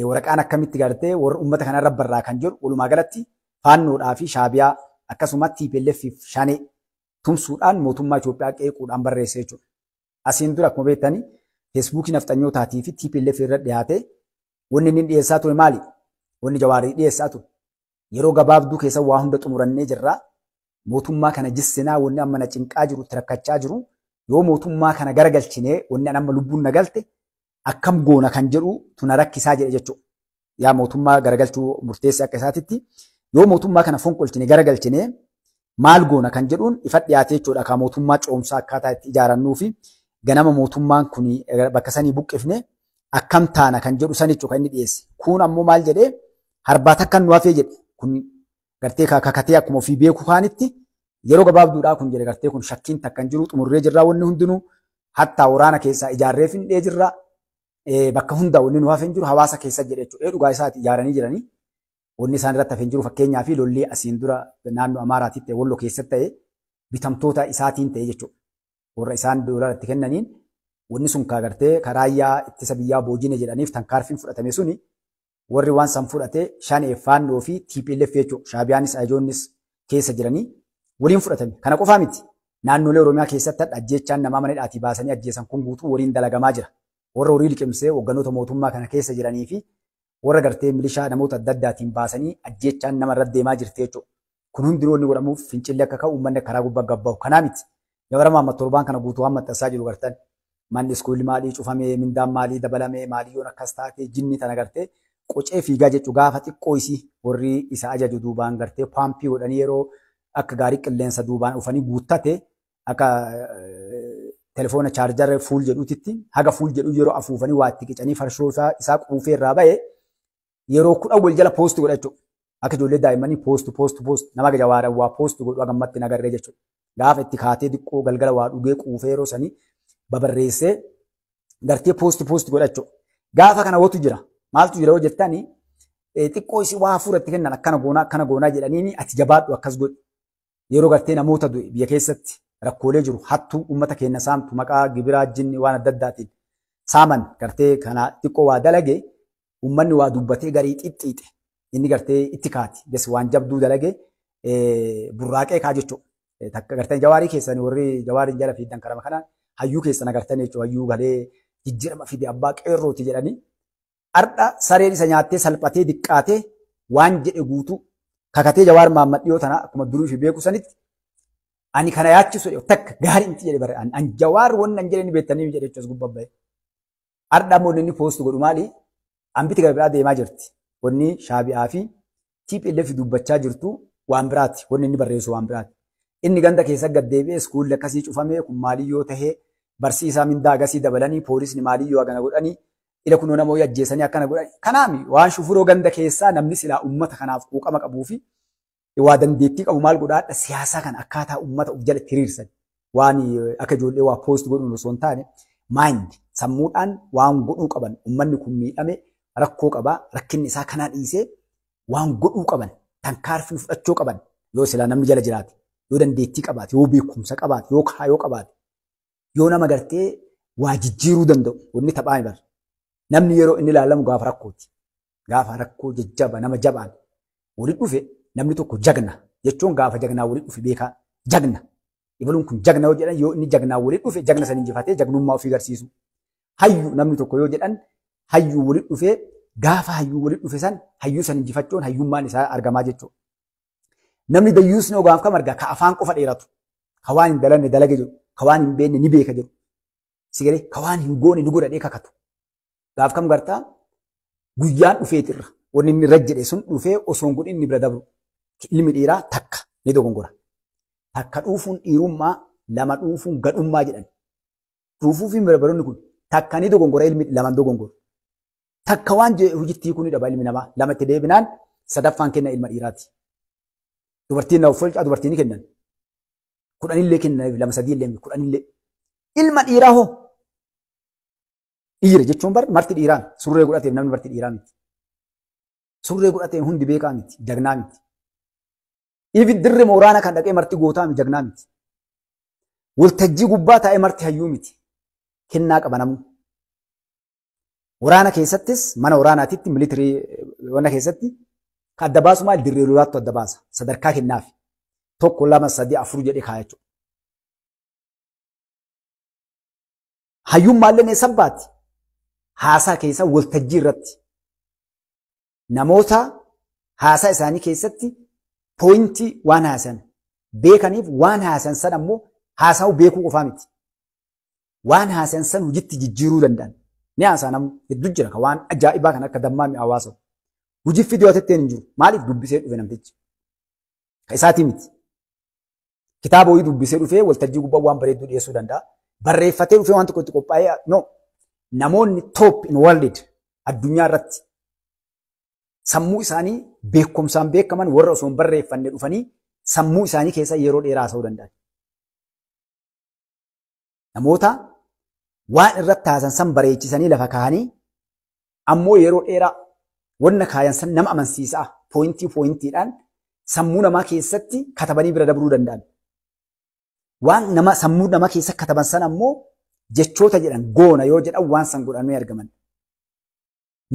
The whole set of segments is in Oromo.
waraqaan akkamitti gartee warra uummata kanarra barraa kan jedhu walumaa galatti faannoodhaa fi shaabiyaa akkasumas TPLF fi shanee tumsuudhaan mootummaa Itoophiyaa qeequudhaan barreesse jechuudha. Asiin dura akkuma beektanii feesbuukii nafxanyootaatii fi TPLF irra dhiyaate wanni inni dhiyeessaa ture maali? Wanni Jawaarii dhiyeessaa ture. Yeroo gabaabduu keessa waa hunda xumurannee jirra. Mootummaa kana jissinaa wanni amma na cinqaa jiru itti rakkachaa jiru. Yoo mootummaa kana garagalchinee wanni amma lubbuun na galte akkam goona kan jedhu tuna rakkisaa jedhe jechuudha. Yaa mootummaa garagalchuu murteessee akka isaatitti yoo mootummaa kana fonqolchine garagalchine maal goona kan jedhuun ifa dhiyaatee jechuudha. Ka mootummaa coomsaa akkaataa itti ijaarannuu fi ganama mootummaan kun bakka sanii buqqifne akkam taana kan jedhu san jechuudha inni dhiyeesse. Kun ammoo maal jedhee harbaata akkan nu hafee jedhe. Kun gartee kakatee akkuma ofii beeku kaanitti yeroo gabaabduudhaa kun jedhe gartee kun shakkiin takkan jiru xumurree jirraa wanni hundinuu hattaa waraana keessaa ijaarree findhee jirraa. Bakka hunda wanni nu hafeen jiru hawaasa keessa jedhe jechuudha. Dhugaa isaati ijaaranii jiranii. Wanni isaan irratti hafeen jiru fakkeenyaa fi lollee asiin dura naannoo Amaaraatitti ta'e Walloo keessatti ta'e bitamtoota isaatiin ta'e jechuudha. Warra isaan doolaa itti kennaniin wanni sun gartee karaayyaa ittisa biyyaa boojine jedhaniif tankaarfiin fudhatame suni warri waan san fudhatee shanee faannoo fi TPLF jechuudha. Shaabiyaanis ajoonnis keessa jiranii waliin fudhatame. Kana qofaa miti. Naannolee Oromiyaa keessatti ajjeechaan namaa mana hidhaatii baasanii ajjeesan kun guutuu waliin dalagamaa jira. Warra horii liqimsee hogganoota mootummaa kana keessa jiranii fi warra gartee milishaa namoota adda addaatiin baasanii ajjeechaan nama irra deemaa jirti jechuudha. Kun hundinuu inni godhamuuf fincilli akka ka'u uummanni karaa gubbaa gabbaa'u. Kanaa miti. Jawara Mahammad torbaan kana guutuu waan maxxansaa jiru gartan. Manni iskoolii maalii cufamee mindaan maalii dabalamee maalii yoon akkas taatee jinni tana gartee qocee fiigaa jechuu gaafa xiqqoo isii warri isa ajaju duubaan gartee paampii godhanii yeroo akka gaarii qilleensa duubaan dhufanii guuttate akka telefoona chaarjarra fuul jedhuutitti haga fuul jedhu yeroo afuufanii waa itti qicanii farshoo isaa quufee irraa ba'e yeroo 10 wal jala poost godha jechuudha. Akka ijoollee daa'immanii poost nama Jawaara waa poost godhu agammatti nagarree jechuudha. Gaafa itti kaatee xiqqoo galgala waa dhugee quufee yeroo sanii babarreessee gartee poost godha jechuudha. Gaafa kana wotu jira. Maaltu jira yoo jettanii xiqqoo isii waa hafuuratti kennan akkana goonaa jedhanii ati jabaadhu akkas godhi. Yeroo gartee namoota biyya keessatti rakkoolee jiru hattuu uummata keenya saamtu maqaa gibiraa jinni waan adda addaatiin saaman gartee kana xiqqoo waa dalage uummanni waa dubbatee garii xixxiixe inni gartee itti kaati. Des waan jabduu dalage burraaqee kaa jechuudha. Takka gartee Jawaarii keessanii warri Jawaarii jala fiidan karama kanaan hayyuu keessan agartan jechuudha. Hayyuu galee jijjiirama fide abbaa qeerrooti jedhanii ardha sareen isa nyaattee salphatee diqqaatee waan jedhe guutuu kakatee Jawaar Mahammad dhiyoo tana akkuma durii fi beeku sanitti ani kana yaachisu takka gaarii miti jedhe bare an Jawaar wanni an jedheni beektanii jedhe jechuus gubbabbaye. Ardha ammoo inni poost godhu maali? Ambiti gara biraa deemaa jirti. Wanni Shaabi'aa fi TPLF dubbachaa jirtu waan biraati. Wanni inni barreessu waan biraati. Inni ganda keessa gad deebi'ee iskuulli akkasii cufamee kun maaliyyoo tahee barsiisaa mindaa agasii dabalanii poolisni maaliyyoo hagana godhanii ila kunoo namoo ajjeesanii akkana godhanii. Kanaami waan shufuroo ganda keessaa namni silaa uummata kanaaf quuqama qabuu fi waa dandeettii qabu maal godhaadha siyaasaa kana akkaataa uummata of jala hiriirsan waan akka ijoollee waa poost godhuun osoo hin taane maayind sammuudhaan waan godhuu qaban uummanni kun miidhame rakkoo qabaa rakkinni isaa kanaa dhiisee waan godhuu qaban tankaarfii fudhachuu qaban yoo silaa namni jala jiraate yoo dandeettii qabaate yoo beekumsa qabaate yoo kaayoo qabaate yoo nama gartee waa jijjiiruu danda'u wanni taphaa hin barre namni yeroo inni ilaalamu gaafa rakkooti gaafa rakkoo jajjaba nama jabaan walitti dhufe namni tokko jagna jechuun gaafa jagnaa walitti dhufe beekaa jagna ibaluun kun jagna yoo jedhan yoo inni jagnaa walitti dhufe jagna san injifatee jagnummaa ofii agarsiisu hayyu namni tokko yoo jedhan hayyu walitti dhufe gaafa hayyu walitti dhufe san hayyu san injifachuun hayyummaan isaa argamaa jechuudha. Namni dayyuusni ogaaf kam argaa ka afaan qofa dheeratu ka waan hin dalanne dalage jiru ka waan hin beekne ni beeka jiru sigalee ka waan hin goone ni godhadhee kakatu gaaf kam gartaa guyyaan dhufeetirra wanni inni irra jedhe sun dhufee osoo hin godhin inni bira dabru ilmi dhiiraa takka ni dogongora takka dhuufuun dhiirummaa lama dhuufuun gadhummaa jedhan dhuufuu fi baroonni kun takka ni dogongora ilmi lamaan dogongora takka waan hojittii kun dhaba ilmi namaa lamatti deebinaan sadaffaan kenna ilma dhiiraati. Dubartiin na uffalchaa dubartiin ni kennan. 10 illee kennan lama sadii illee 10 illee. Ilma dhiiraa hoo? Dhiira jechuun bar marti dhiiraan surree godhateef namni marti dhiiraa miti. Surree godhateef hundi beekaa miti jagnaa miti. Ifi dirree mooraana kan dhaqee marti gootaa miti jagnaa miti. Waltajjii gubbaa taa'ee marti hayyuu miti. Kennaa qaba namuu. Waraana keessattis mana waraanaatitti militarii waraana keessatti kan adda baasu maal dirree lolaatti adda baasa. Sadarkaa kennaaf. Tokko lama sadii afur jedhee kaayachuu. Hayyummaallee ne sabbaati. Haasaa keessa waltajjii irratti namoota haasaa isaanii keessatti pooyintii waan haasan beekaniif waan haasan san ammoo haasa'u beekuu qofaa miti. Waan haasan san hojiitti jijjiiruu danda'an. Ni haasaa namu hedduu jira kan waan ajaa'ibaa kan akka dammaa mi'aawaa ta'u. Hojii fidee otoo hin jiru. Maaliif dubbisee dhufe namtichi? Kan isaatii miti. Kitaaba wayii dubbisee dhufee waltajjii gubbaa waan bareedduu dhiyeessuu danda'a. Barreeffatee dhufee waan tokko itti qophaa'ee no. Namoonni top in world addunyaa irratti sammuu isaanii beekumsaan beekaman warra osoo hin barreeffanne dhufanii sammuu isaanii keessa yeroo dheeraa haasa'uu danda'an. Namoota waan irratti haasan san bareechisanii lafa kaa'anii ammoo yeroo dheeraa wanna kaayan san nama amansiisaa pooyintiidhaan sammuu namaa keessatti katabanii bira dabruu danda'an. Waan nama sammuu namaa keessa kataban san ammoo jechoota jedhan goona yoo jedhan waan san godhamee argaman.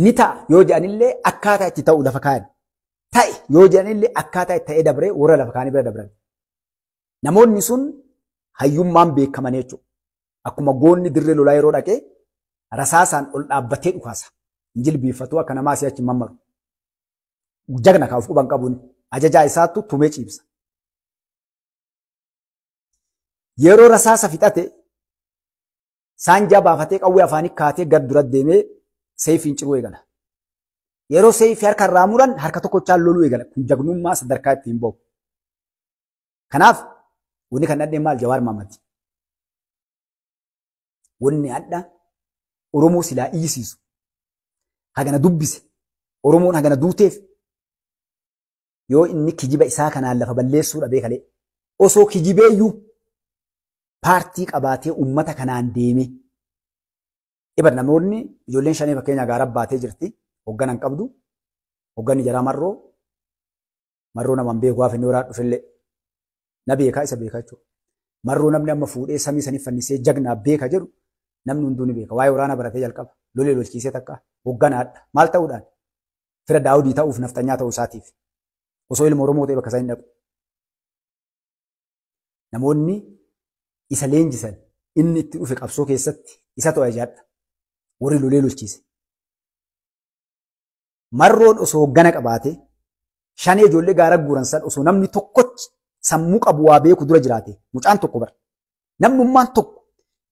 Ni ta'a yoo jedhanillee akkaataa itti ta'u lafa kaayan. Ta'e yoo jedhanillee akkaataa itti ta'ee dabree warra lafa kaanii bira dabran. Namoonni sun hayyummaan beekaman jechuudha. Akkuma goonni dirree lolaa yeroo dhaqee rasaasaan ol dhaabbatee dhukaasa. Jilbiifatu akka namaa si'achi mammaru. Jagna kaa'uuf quban qabuun ajajaa isaattu tumee ciibsa. Yeroo rasaasa fixate saanjaa baafatee qawwee afaanii kaatee gad dura deemee seefiin ciruu eegala. Yeroo seefii harka irraa muran harka tokkochaan loluu eegala. Kun jagnummaa sadarkaa ittiin bahu. Kanaaf wanni kan dhadheen maal Jawaar Mahaammad. Wanni adda Oromoo silaa iyyisiisu. Hagana dubbise. Oromoon hagana duuteef yoo inni kijiba isaa kanaan lafa balleessuu dhabee kalee osoo kijibeeyyuu paartii qabaatee uummata kanaan deeme. Ibar namoonni ijoolleen shanii fakkeenya gaara baatee jirti. Hogganan qabdu. Hogganni jaraa marroo namaan beeku hafe inni waraana dhufillee. Na beekaa isa beekaa jechuudha. Marroo namni amma fuudhee samii sanii fannisee jagnaa beeka jedhu namni hunduu ni beeka. Waa'ee waraana baratee jalqaba. Lolee lolchiisee takka. Hogganaadha. Maal ta'uudhaan? Fira daawudii ta'uuf naftanyaa ta'uu isaatiif. Osoo ilma Oromoo ta'e bakka isaa hin dhaqu. Namoonni isa leenjisan inni itti dhufe qabsoo keessatti isa to'a ijaadha. Warri lolee lolchiise. Marroon osoo hoggana qabaate shanee ijoollee gaara guuran san osoo namni tokkochi sammuu qabu waa beeku dura jiraate mucaan tokko bara. Namnummaan tokko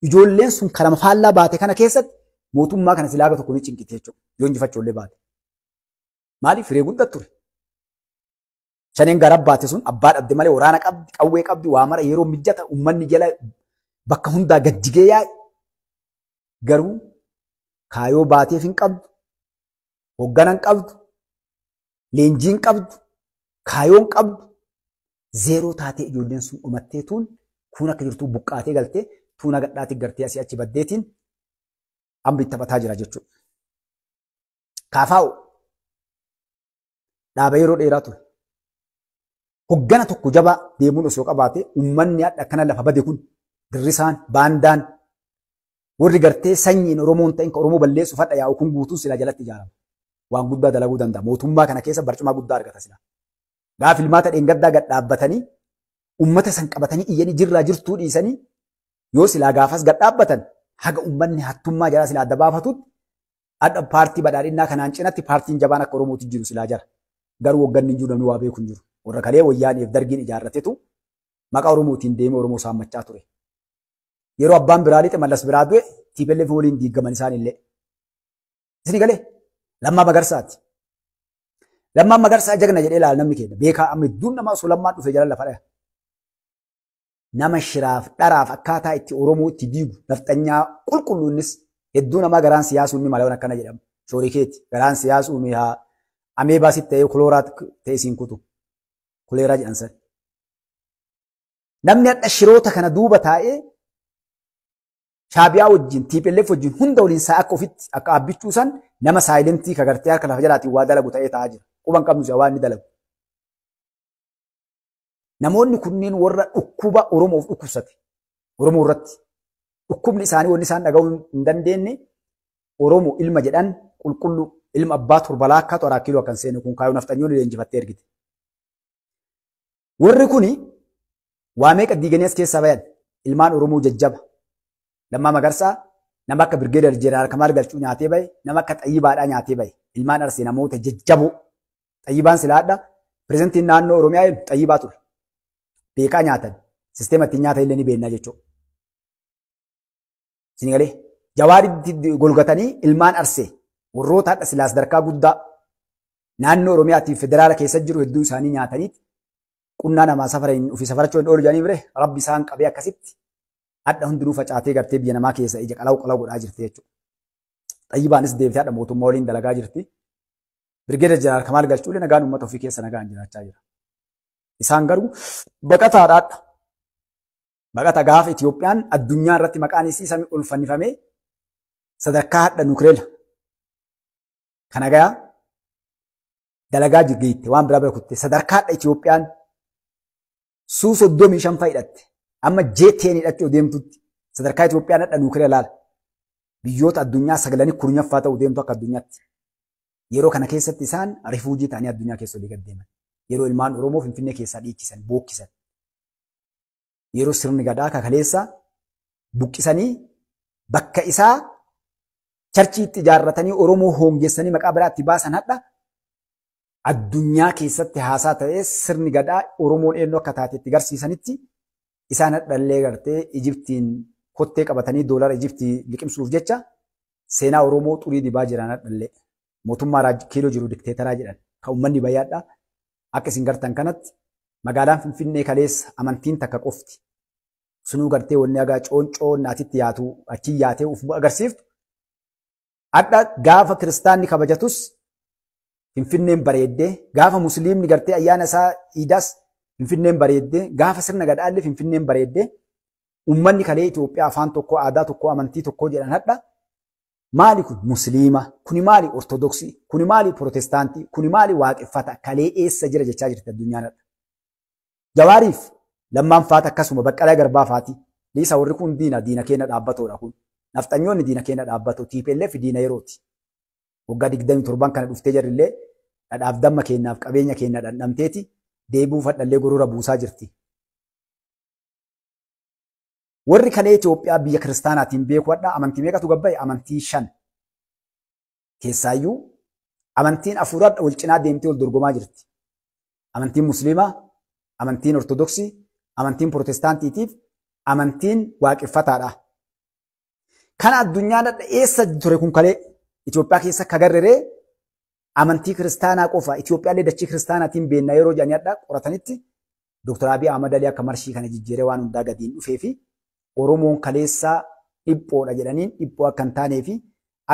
ijoolleen sun karama faallaa baate kana keessatti mootummaa kana silaaga tokko ni cinqite jechuudha. Yoo injifachoollee baate. Maaliif firee guddaa ture? Shaneen gaara baate sun abbaa dhabde malee waraana qabdi, qawwee qabdi, waa mara yeroo mijjata uummanni jala bakka hundaa gajjigee yaa'e. Garuu kaayoo baateef hin qabdu, hogganan qabdu, leenjiin qabdu, kaayoon qabdu, zeeroo taatee ijoolleen sun dhumattee tuun kun akka jirtuu buqqaatee galtee tuuna gadhaatii gartee asii achi baddeetiin amma itti taphataa jira jechuudha. Kaafaa'u dhaaba yeroo dheeraa ture. Hoggana tokko jabaa deemuun osoo qabaate uummanni hadha akkana lafa bade kun dirrisaan baandaan warri gartee sanyiin Oromoon ta'in kan Oromoo balleessuuf hadha yaa'u kun guutuun sila jalatti ijaarama. Waan guddaa dalaguu danda'a. Mootummaa kana keessa barcuma guddaa argata sila. Gaafa ilmaata dheengaddaa gad dhaabbatanii uummata san qabatanii iyyanii jirraa jirtuu dhiisanii yoo silaa gaafas gad dhaabbatan haga uummanni hattummaa jala silaa adda baafatutti adda paartii badhaadhinnaa kanaan cinatti paartiin jabaan akka Oromootti jiru silaa jara. Garuu wagganni hin jiru namni waa beeku hin jiru. Warra kalee wayyaaniif dargiin ijaarratetu maqaa Oromootiin deemee Oromoo saammachaa ture. Yeroo abbaan biraa lixe mallas biraa du'e TPLF waliin diigaman isaanillee. Isin galee Lammaa Magarsaati. Lammaan Magarsaa jagna jedhee ilaala namni keenya. Beekaa amma hedduun namaa osoo lammaan dhufe jala lafa dhaya. Nama shiraaf dharaaf akkaataa itti Oromoo itti diigu nafxanyaa qulqulluunnis hedduu namaa garaan siyaasuu inni malawan akkana jedhama. Shoorikeeti garaan siyaasuu mi'aa ameebaasitti ta'ee kulooraat ta'e siin kutu. Kuleeraa jedhan san. Namni hadha shiroota kana duuba taa'ee Shaabiyaa wajjin TPLF wajjin hunda waliin saa akka ofitti akka abbichuu san nama saayilentii kagartee harka lafa jalaatiin waa dalagu ta'ee taa'aa jira. Quban qabnu waa inni dalagu. Namoonni kunneen warra dhukkuba Oromoof dhukkubsate. Oromoo irratti dhukkubni isaanii wanni isaan dhaga'uu hin dandeenye Oromoo ilma jedhan qulqullu ilma abbaa torba laakkaa toraa kiiloo akkan seenu kun kaayuu naftanyoon leenjifattee ergite. Warri kuni waa meeqa diiganii as keessaa bayan ilmaan Oromoo jajjaba. Lammaa Magarsaa nama akka Birgeedar Jeneraal Kamaal Galchuu nyaatee bahe nama akka Xayyibaadhaa nyaatee bahe ilmaan Arsee namoota jajjaboo. Xayyibaan silaadha pireezidantiin naannoo Oromiyaa jedhu Xayyibaa ture. Beekaa nyaatan sisteema ittiin nyaata illee ni beennaa jechuudha. Sinigalee Jawaaritti golgatanii ilmaan Arsee warroota hadha silaas darkaa guddaa naannoo Oromiyaatii federaala keessa jiru hedduu isaanii nyaataniiti qunnaa namaa safareen ofii safarachuu hin oolu jedhanii bire rabbi isaan qabee akkasitti hadha hundinuu facaatee gartee biyya namaa keessa ija qalaw godhaa jirti jechuudha. Xayyibaanis deebitee hadha mootummaa waliin dalagaa jirti. Birgeedar Jeneraal Kamaal Galchuulee nagaan uummata ofii keessa nagaan jiraachaa jira. Isaan garuu baqataadhaadha. Baqata gaafa Itoophiyaan addunyaa irratti maqaan isii samii ol fannifamee sadarkaa hadha nukireela. Kana gayaa dalagaa jirgeette waan biraa kutte sadarkaa hadha Itoophiyaan Suu 35 hidhatte amma jeeteen hidhachuu deemtutti sadarkaa Itoophiyaan hadha nukireela laala. Biyyoota addunyaa sagalanii kurnyaffaa ta'uu deemtu akka addunyaatti. Yeroo kana keessatti isaan rifuujii ta'anii addunyaa keessa olii gaddeeman. Yeroo ilmaan Oromoo Finfinnee keessaa dhiichisan, bookkisan. Yeroo sirni gadaa kakaleessa buqqisanii bakka isaa charchii itti ijaarratanii Oromoo hoongessanii maqaa biraatti baasan hadha addunyaa keessatti haasaa ta'ee sirni gadaa Oromoon eenyu akka taatetti garsiisanitti isaan hadhallee gartee Ijiptiin kottee qabatanii doolara Ijiptii liqimsuuf jecha seenaa Oromoo xurii dibaa jiran hadhallee. Mootummaa kiiloo jiru dikteetaraa jedhan kan uummanni bayyaadhaa akka isin gartan kanatti magaalaan Finfinnee kaleessa amantiin takka qofti. Sunuu gartee wanni agaa cooncoo naatitti yaatu achi yaatee uf agarsiiftu. Hadha gaafa kiristaanni kabajatus Finfinneen bareeddee gaafa musliimni gartee ayyaana isaa iidaas Finfinneen bareeddee gaafa sirna gadaallee Finfinneen bareeddee uummanni kalee Itoophiyaa afaan tokko aadaa tokko amantii tokko jedhan hadha. Maali kun musliima, kuni maali ortodoksii, kuni maali protestaantii, kuni maali waaqeffata kalee eessa jira jechaa jirti addunyaan. Jawaariif Lammaan faata akkasuma Baqqalaa Garbaa faati. Liisa warri kun diina keenya dhaabbatoodha kun. Nafxanyoonni diina keenya dhaabbatoo TPLF diina yerooti. Waggaa 27 kana dhuftee jirrillee dhadhaaf damma keenyaaf qabeenya keenya dhandhamteeti deebuu fadhallee gorora buusaa jirti. Warri kalee Itoophiyaa biyya kiristaanaatiin beeku hadhaa amantii meeqatu gabbaa'e? Amantii 5. Keessaayyuu amantiin afuuradha wal cinaa deemtee wal dorgomaa jirti. Amantiin musliimaa, amantiin ortodoksii, amantiin protestaantiitiif, amantiin waaqeffataadha. Kana addunyaan hadha eessa ture kun kalee Itoophiyaa keessa kagarreree amantii kiristaanaa qofa Itoophiyaallee dachii kiristaanaatiin beennaa yeroo jedhanii hadhaa qoratanitti Dr. Abiy Ahmad Ali akka marshii kana jijjiiree waan hundaa gadiin dhufee fi Oromoon kaleessaa dhiphoodha jedhaniin dhiphoo akka hin taanee fi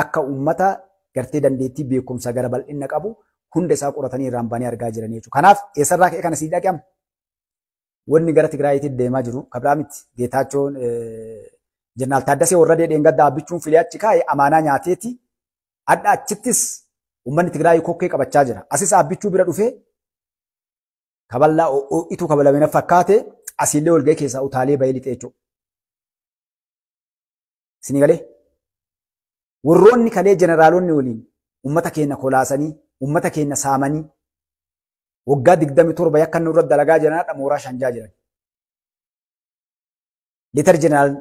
akka uummata gartee dandeettii beekumsa gara bal'inna qabu hunda isaa qoratanii irraan baanii argaa jiranii jechuudha. Kanaaf eessarraa ka'ee kana sii dhaqeema. Wanni gara Tigraayitti deemaa jiru kabraa miti Geetaachoon Jeneraal Taaddasee warra deedheen gadda abbichuun filee achi kaa'ee amaanaa nyaateeti. Adda achittis uummanni Tigraayii kokkee qabachaa jira. Asis abbichuu bira dhufee kaballaa ituu kabalamina fakkaate asiillee walga'ii keessaa utaalee bahee lixee jechuudha. Sinigalee warroonni kalee jeneraalonni waliin uummata keenya kolaasanii uummata keenya saamanii waggaa 27 yakka inni irratti dalagaa jiranidha mooraa shanjaa jiran. Leetar jeneraal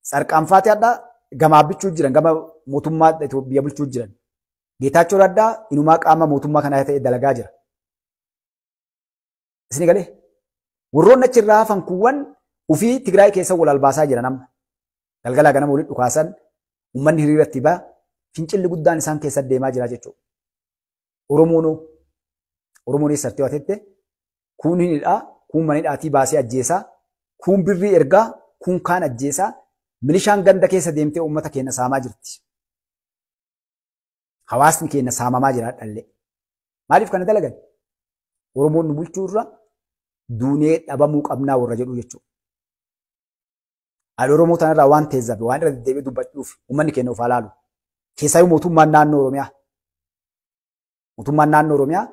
Sarqaanfaatee addaa gama abbichuu jiran gama mootummaa biyya bulchuu jiran. Geetaachoo addaa inumaa qaama mootummaa kanaa ta'e dalagaa jira. Sinigalee warroonni achirraa hafan kuuwwan ufii Tigraay keessa wal albaasaa jiran amma. Galgalaa ganama walitti dhukaasan uummanni hiriiratti ba'a fincilli guddaan isaan keessa deemaa jira jechuudha. Oromoon eessatti waatette kuun hidhaa kuun manidhaatii baasee ajjeesaa kuun birrii ergaa kuun kaan ajjeesaa milishaan ganda keessa deemtee uummata keenya saamaa jirti. Hawaasni keenya saamamaa jira dhallee. Maaliif kana dalagan? Oromoon nu bulchuu irra duunee dhabamuu qabnaa warra jedhu jechuudha. Oromoo tanarraa waan teezzabe waan irra deddeebi'ee dubbachuuf uummanni keenya of ilaalu. Keessaayyuu mootummaan naannoo Oromiyaa. Mootummaan naannoo Oromiyaa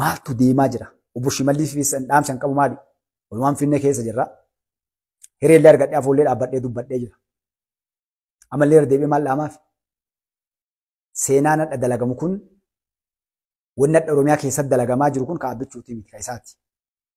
maaltu deemaa jira? Obbo Shimallis dhaamsan qabu maali? Walumaan Finfinnee keessa jirra. Hiriirlee argadhee afoollee dhaabbadhee dubbadhee jira. Amallee irra deebi'ee maal dhaamaaf? seenaan hadha dalagamu kun wanni hadha Oromiyaa keessatti dalagamaa jiru kun ka abbichuutii miti ka isaati.